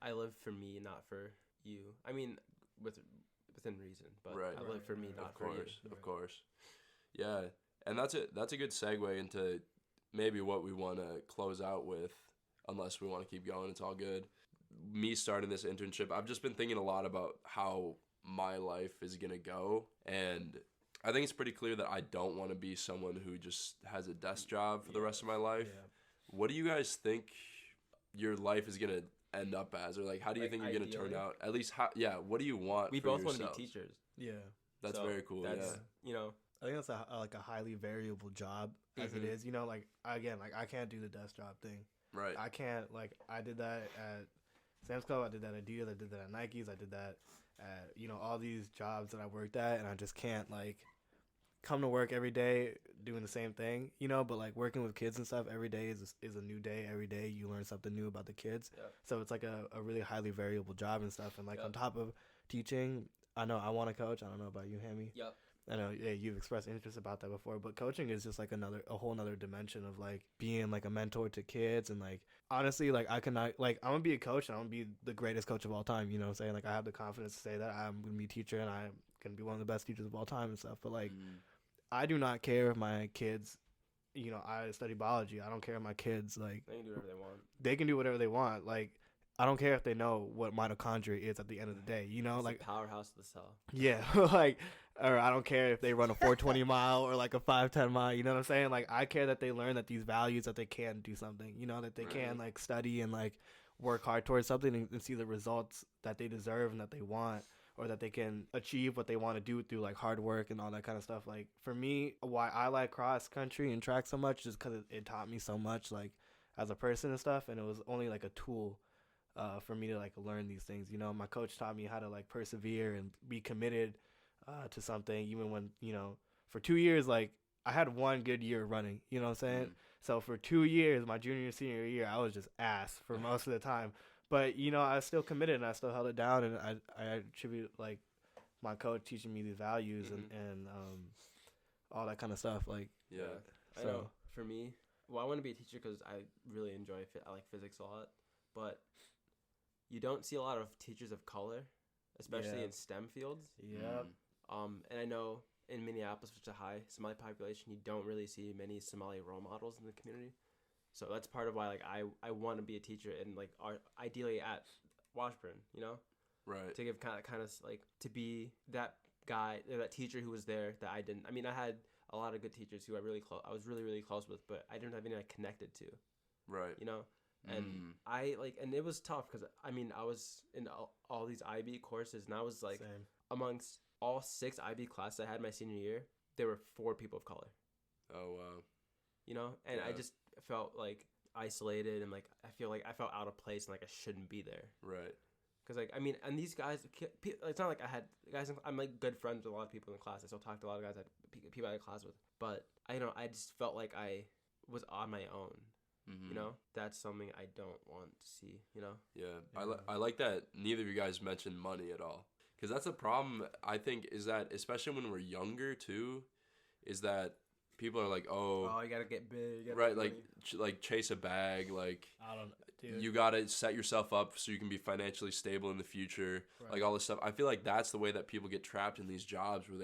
I live for me, not for you. I mean, within reason, but I live for me, not for you. Of course. Yeah. And that's a good segue into maybe what we want to close out with, unless we want to keep going. It's all good. Me starting this internship, I've just been thinking a lot about how my life is going to go. And I think it's pretty clear that I don't want to be someone who just has a desk job for the rest of my life. Yeah. What do you guys think your life is going to end up as? Or, like, how do you think you're going to turn out? At least, what do you want We for both yourselves? want to be teachers. Yeah. That's very cool, yeah. You know. I think that's a highly variable job as it is. You know, like, again, like, I can't do the desk job thing. Right. I can't, like, I did that at Sam's Club, I did that at Adidas, I did that at Nike's, I did that at, you know, all these jobs that I worked at, and I just can't, like, come to work every day doing the same thing, you know, but, like, working with kids and stuff every day is a new day. Every day you learn something new about the kids. Yeah. So it's, like, a really highly variable job and stuff, and, like, on top of teaching, I know I want to coach. I don't know about you, Hammy. Yep. I know, yeah, you've expressed interest about that before, but coaching is just like a whole nother dimension of like being like a mentor to kids. And like, honestly, like I'm gonna be a coach and I'm gonna be the greatest coach of all time. You know what I'm saying? Like I have the confidence to say that I'm gonna be a teacher and I'm gonna be one of the best teachers of all time and stuff. But like, I do not care if my kids, you know, I study biology. I don't care if my kids, like, they can do whatever they want. They can do whatever they want. Like, I don't care if they know what mitochondria is at the end of the day, you know, it's like the powerhouse of the cell. Yeah, like, or I don't care if they run a 420 mile or like a 510 mile. You know what I'm saying? Like, I care that they learn that these values, that they can do something. You know, that they can like study and like work hard towards something and see the results that they deserve and that they want, or that they can achieve what they want to do through like hard work and all that kind of stuff. Like for me, why I like cross country and track so much is because it taught me so much, like as a person and stuff, and it was only like a tool. For me to like learn these things, you know, my coach taught me how to like persevere and be committed to something, even when, you know, for 2 years, like I had one good year running, you know what I'm saying? So for 2 years, my junior, senior year, I was just ass for most of the time, but you know, I was still committed and I still held it down, and I attribute like my coach teaching me these values and all that kind of stuff. Like, yeah, so I know for me, well, I want to be a teacher because I really enjoy I like physics a lot, but you don't see a lot of teachers of color, especially in STEM fields. Yeah. And I know in Minneapolis, which is a high Somali population, you don't really see many Somali role models in the community. So that's part of why like I want to be a teacher and like ideally at Washburn, you know, right, to give kind of like to be that guy, that teacher who was there that I didn't. I mean, I had a lot of good teachers who I was really close with, but I didn't have anyone I connected to, right, you know. And and it was tough because I mean I was in all these IB courses, and I was like amongst all 6 IB classes I had my senior year, there were 4 people of color. Oh wow. You know, and I just felt like isolated, and like I feel like I felt out of place, and like I shouldn't be there. Right. Because like I mean, and these guys, it's not like I had guys. I'm like good friends with a lot of people in the class. I still talk to a lot of guys people I had class with, but I just felt like I was on my own. Mm-hmm. You know, that's something I don't want to see, you know? Yeah. I like that neither of you guys mentioned money at all. Because that's a problem, I think, is that, especially when we're younger, too, is that people are like, oh, you got to get big. Right, like chase a bag, like, I don't know, dude. You got to set yourself up so you can be financially stable in the future, like all this stuff. I feel like that's the way that people get trapped in these jobs where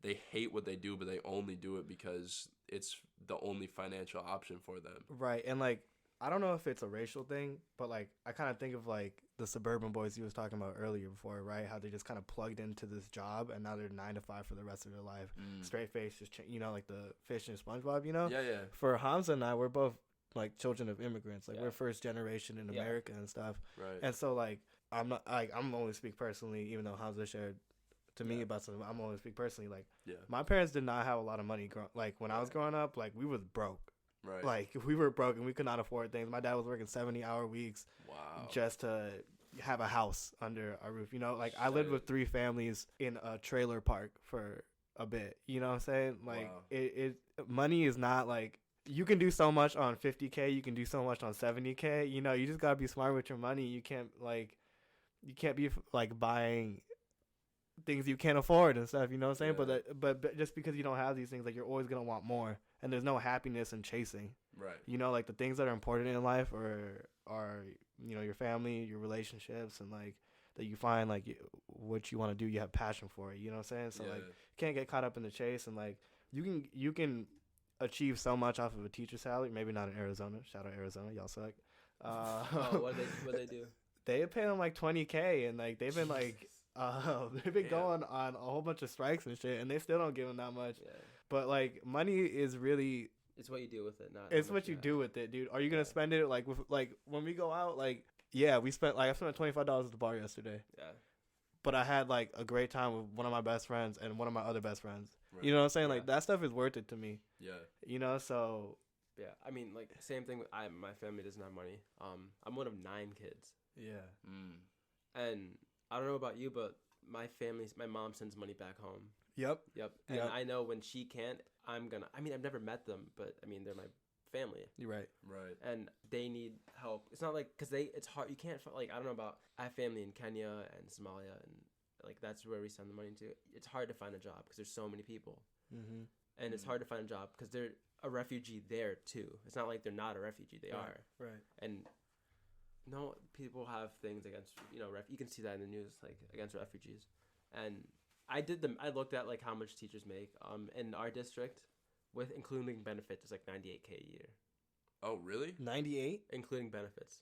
they hate what they do, but they only do it because it's the only financial option for them. Right. And like, I don't know if it's a racial thing, but like, I kind of think of like the suburban boys you was talking about earlier before, right? How they just kind of plugged into this job and now they're 9 to 5 for the rest of their life. Straight face, just, you know, like the fish and SpongeBob, you know? Yeah. For Hamza and I, we're both like children of immigrants. Like we're first generation in America and stuff. Right. And so like, I'm only speak personally, even though Hamza shared to me about something. I'm only speak personally. Like, my parents did not have a lot of money. Like when I was growing up, like we was broke. Right. Like we were broke and we could not afford things. My dad was working 70-hour weeks. Wow. Just to have a house under our roof. You know, like I lived with 3 families in a trailer park for a bit. You know what I'm saying? Like it money is not like, you can do so much on 50K. You can do so much on 70K. You know, you just gotta be smart with your money. You can't be like buying things you can't afford and stuff, you know what I'm saying? But just because you don't have these things, like you're always gonna want more, and there's no happiness in chasing. Right. You know, like the things that are important in life are you know, your family, your relationships, and like that you find like what you want to do, you have passion for it. You know what I'm saying? So like you can't get caught up in the chase, and like you can achieve so much off of a teacher salary. Maybe not in Arizona. Shout out Arizona, y'all suck. What they do? They pay them like $20K, and like they've been like. They've been going on a whole bunch of strikes and shit, and they still don't give them that much. Yeah. But like, money is really. It's what you do with it, not. It's what you do with it, dude. Are you gonna spend it like with like when we go out? Like, yeah, I spent $25 at the bar yesterday. Yeah. But I had like a great time with one of my best friends and one of my other best friends. Right. You know what I'm saying? Like that stuff is worth it to me. Yeah. You know, so. Yeah, I mean, like same thing. My family doesn't have money. I'm one of 9 kids. Yeah. And I don't know about you, but my mom sends money back home. Yep. And I know when she can't, I mean, I've never met them, but I mean, they're my family. You're right. Right. And they need help. It's not like, it's hard. You can't, like, I don't know about, I have family in Kenya and Somalia, and like, that's where we send the money to. It's hard to find a job because there's so many people. Mm-hmm. And it's hard to find a job because they're a refugee there too. It's not like they're not a refugee. They are. Right. And no, people have things against, you know, you can see that in the news, like against refugees. And I looked at like how much teachers make in our district with including benefits. It's like $98K a year. Oh, really? 98? Including benefits.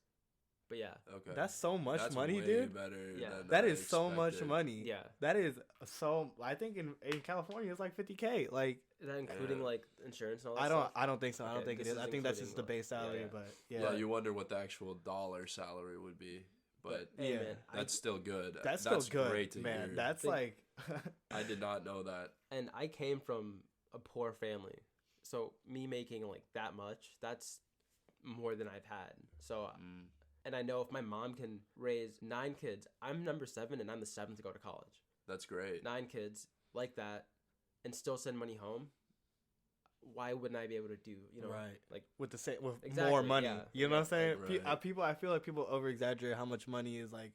But yeah. Okay. That's so much money, dude. Better that is so much money. Yeah. That is so, I think in California it's like $50K. Like, is that including like insurance and all that stuff? I don't think so. Okay, I don't think it is. I think that's just the base salary, but yeah, you wonder what the actual dollar salary would be. But hey, man, that's still good. That's still good, great to man. hear. That's like I did not know that. And I came from a poor family. So me making like that much, that's more than I've had. So and I know if my mom can raise 9 kids, I'm number 7 and I'm the 7th to go to college. That's great. 9 kids like that and still send money home. Why wouldn't I be able to do, you know, like with more money? You know what I'm saying? Right. I feel like people over exaggerate how much money is like,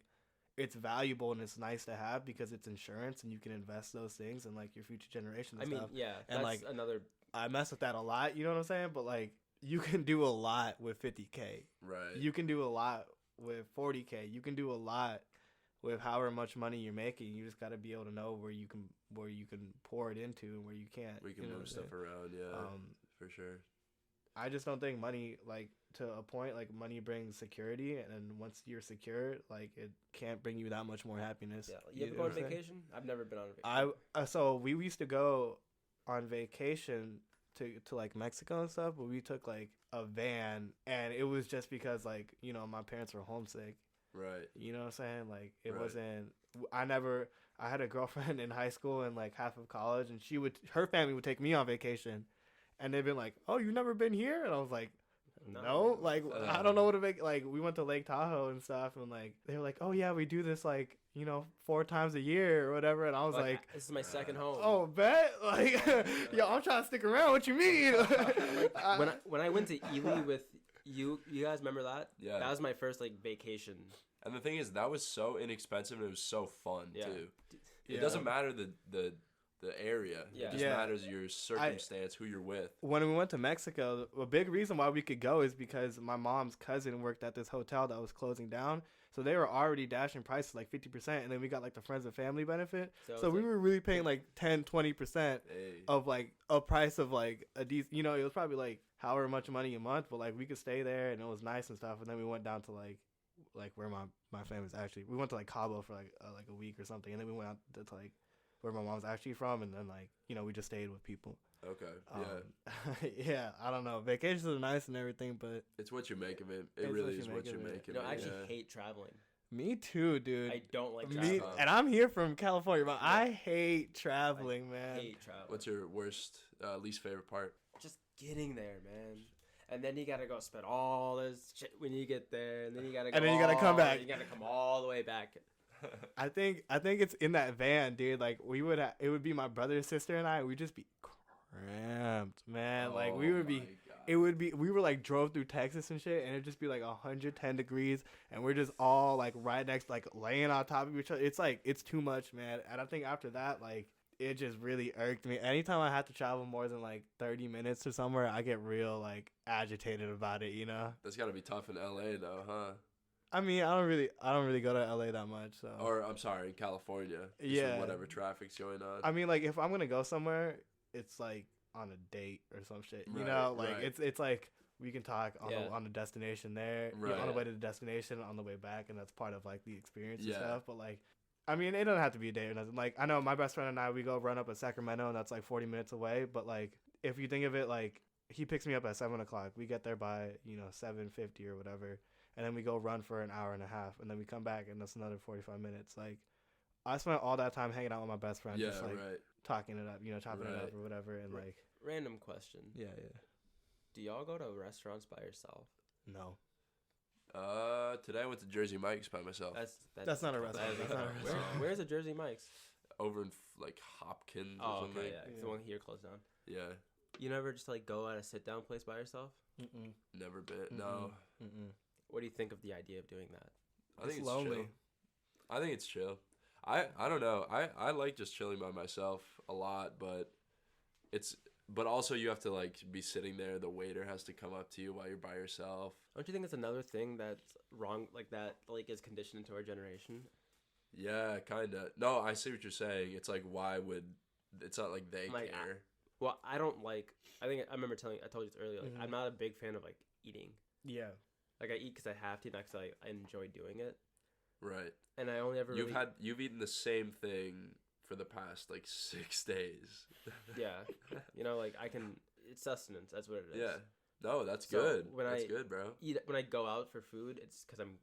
it's valuable and it's nice to have because it's insurance and you can invest those things in like your future generations. And stuff. Yeah, and that's like another. I mess with that a lot. You know what I'm saying? But like, you can do a lot with $50K. Right. You can do a lot with $40K. You can do a lot with however much money you're making, you just got to be able to know where you can pour it into and where you can't. We can move stuff around, for sure. I just don't think money, like, to a point, like, money brings security, and once you're secure, like, it can't bring you that much more happiness. Yeah. You ever go on vacation? I've never been on a vacation. So we used to go on vacation to like Mexico and stuff, but we took like a van, and it was just because, like, you know, my parents were homesick. Right. You know what I'm saying? Like, it Right. wasn't. I had a girlfriend in high school and like half of college, and her family would take me on vacation, and they'd been like, "Oh, you've never been here?" And I was like, "No, like, I don't know what to make." Like, we went to Lake Tahoe and stuff, and like they were like, "Oh yeah, we do this like, you know, 4 times a year or whatever," and I was like, "This is my second home." Oh, bet. Like, yo, I'm trying to stick around. What you mean? When I went to Ely with you guys remember that? Yeah. That was my first like vacation. And the thing is, that was so inexpensive and it was so fun too. Yeah. It doesn't matter the area. Yeah. It just matters your circumstance, who you're with. When we went to Mexico, a big reason why we could go is because my mom's cousin worked at this hotel that was closing down. So they were already dashing prices like 50%, and then we got like the friends and family benefit. So we were really paying like 10-20% of like a price of like a decent, you know, it was probably like however much money a month, but like we could stay there and it was nice and stuff. And then we went down to like where my family's actually, we went to like Cabo for like a week or something, and then we went out to like where my mom's actually from, and then like, you know, we just stayed with people. Okay. Yeah, I don't know. Vacations are nice and everything, but it's what you make of it. It really is what you make of it. I actually hate traveling. Me too, dude. I don't like traveling. And I'm here from California, but I hate traveling, man. I hate traveling. What's your worst, least favorite part? Just getting there, man. And then you gotta go spend all this shit when you get there, and then you gotta go, and then you gotta come back. You gotta come all the way back. I think it's in that van, dude. Like it would be my brother, sister, and I. We'd just be cramped, man. Like we would be. God. It would be. We were like drove through Texas and shit, and it'd just be like 110 degrees, and we're just all like right next, like laying on top of each other. It's like it's too much, man. And I think after that, like, it just really irked me. Anytime I have to travel more than like 30 minutes to somewhere, I get real like agitated about it, you know? That's gotta be tough in LA though, huh? I mean, I don't really go to LA that much, so. Or I'm sorry, in California. Yeah. Whatever traffic's going on. I mean, like, if I'm gonna go somewhere, it's like on a date or some shit. You know, like it's like we can talk on the destination there, on the way to the destination, on the way back, and that's part of like the experience and stuff. But like, I mean, it doesn't have to be a date or nothing. Like, I know my best friend and I, we go run up at Sacramento, and that's like 40 minutes away. But like, if you think of it, like, he picks me up at 7:00. We get there by 7:50 or whatever, and then we go run for an hour and a half, and then we come back, and that's another 45 minutes. Like, I spent all that time hanging out with my best friend, just like talking it up, chopping it up or whatever, and like. Random question. Yeah. Do y'all go to restaurants by yourself? No. Today I went to Jersey Mike's by myself. That's not a restaurant. Where's the Jersey Mike's? Over in like Hopkins or something. Okay, yeah. The one here closed down. Yeah. You never just like go at a sit down place by yourself? Mm-mm. Never been. No. Mm-mm. What do you think of the idea of doing that? I think it's lonely. Chill. I think it's chill. I don't know. I like just chilling by myself a lot, but also you have to like be sitting there. The waiter has to come up to you while you're by yourself. Don't you think it's another thing that's wrong, like that, like is conditioned into our generation? Yeah, kinda. No, I see what you're saying. It's like, why would? It's not like they care. Well, I don't like. I think I remember I told you this earlier. Like, I'm not a big fan of like eating. Yeah. Like I eat because I have to, not because I enjoy doing it. Right. And I only ever you've eaten the same thing for the past like 6 days. Yeah. Like it's sustenance. That's what it is. Yeah. No, that's good. That's good, bro. When I go out for food, it's because I'm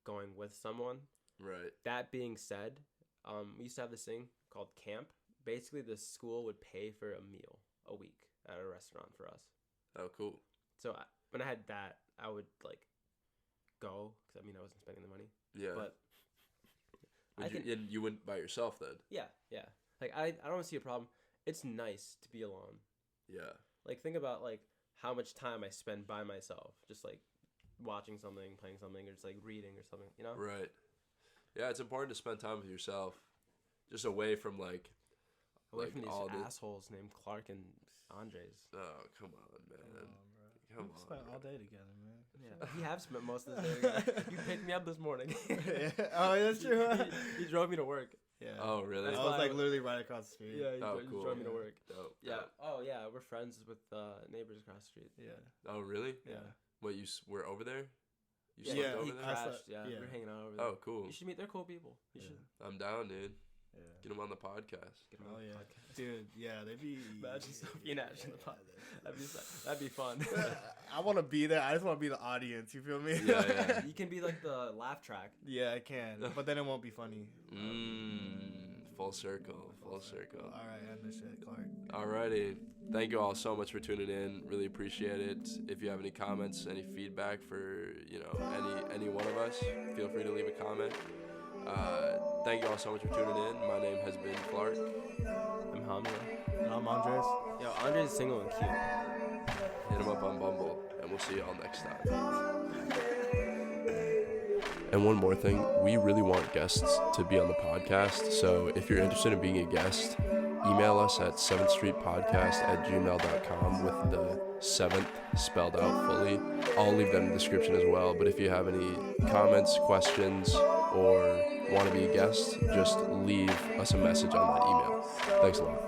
going with someone. Right. That being said, we used to have this thing called camp. Basically, the school would pay for a meal a week at a restaurant for us. Oh, cool. So when I had that, I would like go because I wasn't spending the money. Yeah. But and you went by yourself then? Yeah. Like I don't see a problem. It's nice to be alone. Yeah. Like think about like how much time I spend by myself, just like watching something, playing something, or just like reading or something. Right. Yeah, it's important to spend time with yourself, just away from from these assholes named Clark and Andres. Oh, come on, man. Come We on. spent all day together, man. Yeah, we have spent most of the day together. You picked me up this morning. Yeah. Oh, that's true. He drove me to work. Yeah. Oh, really? I That's was why like I- literally right across the street. Yeah, he Oh, he cool. drove me to work. Dope. Yeah. dope. Oh, yeah. We're friends with neighbors across the street. Yeah. Oh, really? Yeah. What, were over there? You Yeah, slept he over there? crashed. slept- Yeah, yeah. we're hanging out over there. Oh, cool. You should meet. They're cool people. You Yeah. should I'm down, dude. Yeah. Get him on the podcast. get them Oh on the yeah, podcast. dude. Yeah, they'd be. Imagine Sophie and Ash in the pod. That'd be fun. I want to be there. I just want to be the audience. You feel me? Yeah, yeah. You can be like the laugh track. Yeah, I can, but then it won't be funny. Full circle. Full circle. All right, end this shit, Clark. Alrighty. Thank you all so much for tuning in. Really appreciate it. If you have any comments, any feedback for, any one of us, feel free to leave a comment. Thank you all so much for tuning in. My name has been Clark. I'm Hamza. And I'm Andres. Yo, Andre's single and cute. Hit him up on Bumble, and we'll see y'all next time. And one more thing, we really want guests to be on the podcast, so if you're interested in being a guest, email us at 7thstreetpodcast@gmail.com with the 7th spelled out fully. I'll leave that in the description as well, but if you have any comments, questions, or want to be a guest, just leave us a message on that email. Thanks a lot.